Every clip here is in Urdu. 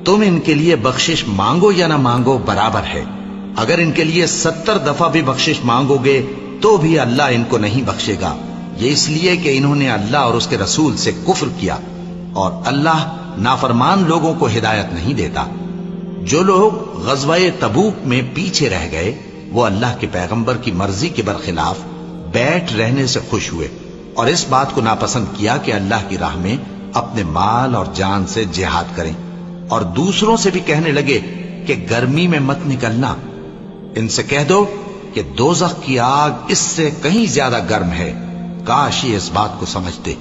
تم ان کے لیے بخشش مانگو یا نہ مانگو برابر ہے. اگر ان کے لیے 70 دفعہ بھی بخشش مانگو گے تو بھی اللہ ان کو نہیں بخشے گا. یہ اس لیے کہ انہوں نے اللہ اور اس کے رسول سے کفر کیا، اور اللہ نافرمان لوگوں کو ہدایت نہیں دیتا. جو لوگ غزوہ تبوک میں پیچھے رہ گئے وہ اللہ کے پیغمبر کی مرضی کے برخلاف بیٹھ رہنے سے خوش ہوئے اور اس بات کو ناپسند کیا کہ اللہ کی راہ میں اپنے مال اور جان سے جہاد کریں، اور دوسروں سے بھی کہنے لگے کہ گرمی میں مت نکلنا. ان سے کہہ دو کہ دوزخ کی آگ اس سے کہیں زیادہ گرم ہے. کاش یہ اس بات کو سمجھتے.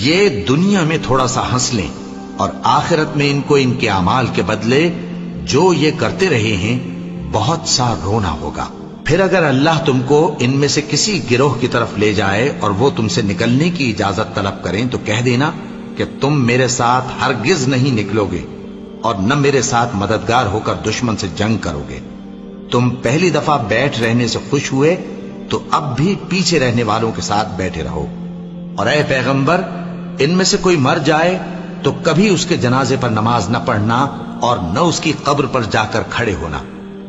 یہ دنیا میں تھوڑا سا ہنس لیں اور آخرت میں ان کو ان کے اعمال کے بدلے جو یہ کرتے رہے ہیں بہت سا رونا ہوگا. پھر اگر اللہ تم کو ان میں سے کسی گروہ کی طرف لے جائے اور وہ تم سے نکلنے کی اجازت طلب کریں تو کہہ دینا کہ تم میرے ساتھ ہرگز نہیں نکلو گے اور نہ میرے ساتھ مددگار ہو کر دشمن سے جنگ کرو گے. تم پہلی دفعہ بیٹھ رہنے سے خوش ہوئے تو اب بھی پیچھے رہنے والوں کے ساتھ بیٹھے رہو. اور اے پیغمبر، ان میں سے کوئی مر جائے تو کبھی اس کے جنازے پر نماز نہ پڑھنا اور نہ اس کی قبر پر جا کر کھڑے ہونا.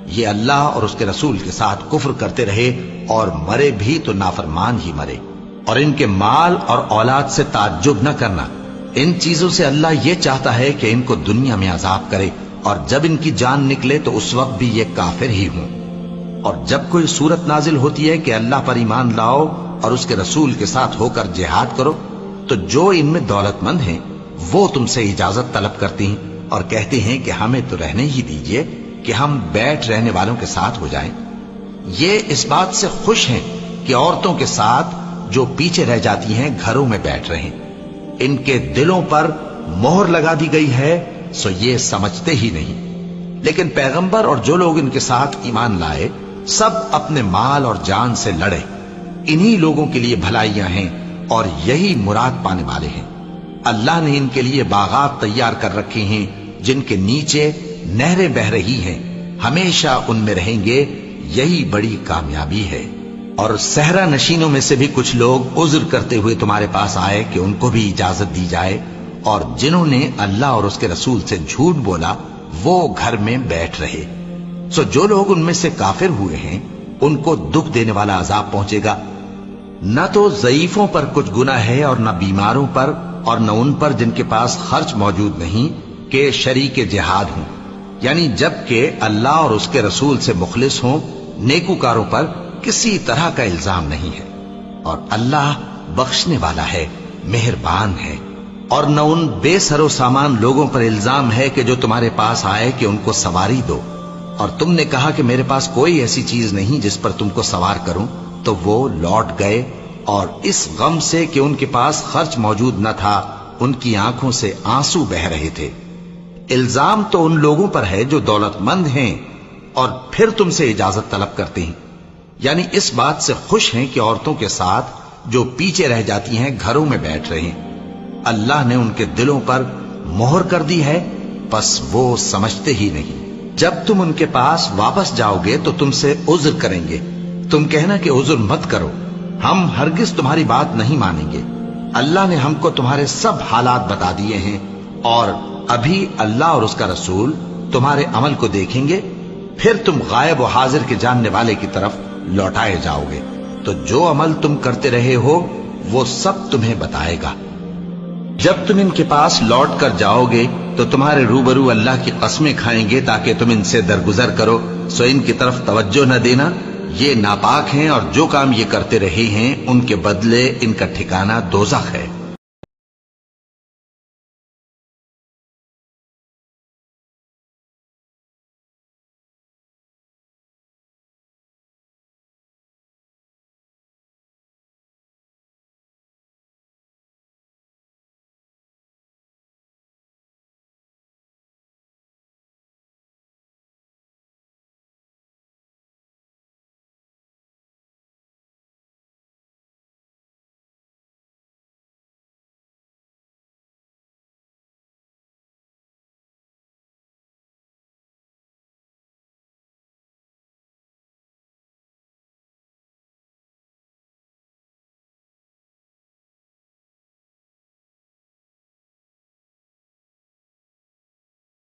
یہ اللہ اور اس کے رسول کے ساتھ کفر کرتے رہے اور مرے بھی تو نافرمان ہی مرے. اور ان کے مال اور اولاد سے تعجب نہ کرنا. ان چیزوں سے اللہ یہ چاہتا ہے کہ ان کو دنیا میں عذاب کرے اور جب ان کی جان نکلے تو اس وقت بھی یہ کافر ہی ہوں. اور جب کوئی صورت نازل ہوتی ہے کہ اللہ پر ایمان لاؤ اور اس کے رسول کے ساتھ ہو کر جہاد کرو تو جو ان میں دولت مند ہیں وہ تم سے اجازت طلب کرتی ہیں اور کہتے ہیں کہ ہمیں تو رہنے ہی دیجئے کہ ہم بیٹھ رہنے والوں کے ساتھ ہو جائیں. یہ اس بات سے خوش ہیں کہ عورتوں کے ساتھ جو پیچھے رہ جاتی ہیں گھروں میں بیٹھ رہیں. ان کے دلوں پر مہر لگا دی گئی ہے سو یہ سمجھتے ہی نہیں. لیکن پیغمبر اور جو لوگ ان کے ساتھ ایمان لائے سب اپنے مال اور جان سے لڑے. انہی لوگوں کے لیے بھلائیاں ہیں اور یہی مراد پانے والے ہیں. اللہ نے ان کے لیے باغات تیار کر رکھے ہیں جن کے نیچے نہریں بہ رہی ہیں. ہمیشہ ان میں رہیں گے. یہی بڑی کامیابی ہے. اور صحرا نشینوں میں سے بھی کچھ لوگ عذر کرتے ہوئے تمہارے پاس آئے کہ ان کو بھی اجازت دی جائے، اور جنہوں نے اللہ اور اس کے رسول سے جھوٹ بولا وہ گھر میں بیٹھ رہے. سو جو لوگ ان میں سے کافر ہوئے ہیں ان کو دکھ دینے والا عذاب پہنچے گا. نہ تو ضعیفوں پر کچھ گناہ ہے اور نہ بیماروں پر اور نہ ان پر جن کے پاس خرچ موجود نہیں کہ شریک جہاد ہوں، یعنی جب کہ اللہ اور اس کے رسول سے مخلص ہوں. نیکوکاروں پر کسی طرح کا الزام نہیں ہے اور اللہ بخشنے والا ہے، مہربان ہے. اور نہ ان بے سر و سامان لوگوں پر الزام ہے کہ جو تمہارے پاس آئے کہ ان کو سواری دو، اور تم نے کہا کہ میرے پاس کوئی ایسی چیز نہیں جس پر تم کو سوار کروں، تو وہ لوٹ گئے اور اس غم سے کہ ان کے پاس خرچ موجود نہ تھا ان کی آنکھوں سے آنسو بہ رہے تھے. الزام تو ان لوگوں پر ہے جو دولت مند ہیں اور پھر تم سے اجازت طلب کرتے ہیں، یعنی اس بات سے خوش ہیں کہ عورتوں کے ساتھ جو پیچھے رہ جاتی ہیں گھروں میں بیٹھ رہے ہیں. اللہ نے ان کے دلوں پر مہر کر دی ہے پس وہ سمجھتے ہی نہیں. جب تم ان کے پاس واپس جاؤ گے تو تم سے عذر کریں گے. تم کہنا کہ عذر مت کرو، ہم ہرگز تمہاری بات نہیں مانیں گے. اللہ نے ہم کو تمہارے سب حالات بتا دیے ہیں اور ابھی اللہ اور اس کا رسول تمہارے عمل کو دیکھیں گے، پھر تم غائب و حاضر کے جاننے والے کی طرف لوٹائے جاؤ گے. تو جو عمل تم کرتے رہے ہو وہ سب تمہیں بتائے گا. جب تم ان کے پاس لوٹ کر جاؤ گے تو تمہارے روبرو اللہ کی قسمیں کھائیں گے تاکہ تم ان سے درگزر کرو، سو ان کی طرف توجہ نہ دینا. یہ ناپاک ہیں اور جو کام یہ کرتے رہے ہیں ان کے بدلے ان کا ٹھکانہ دوزخ ہے.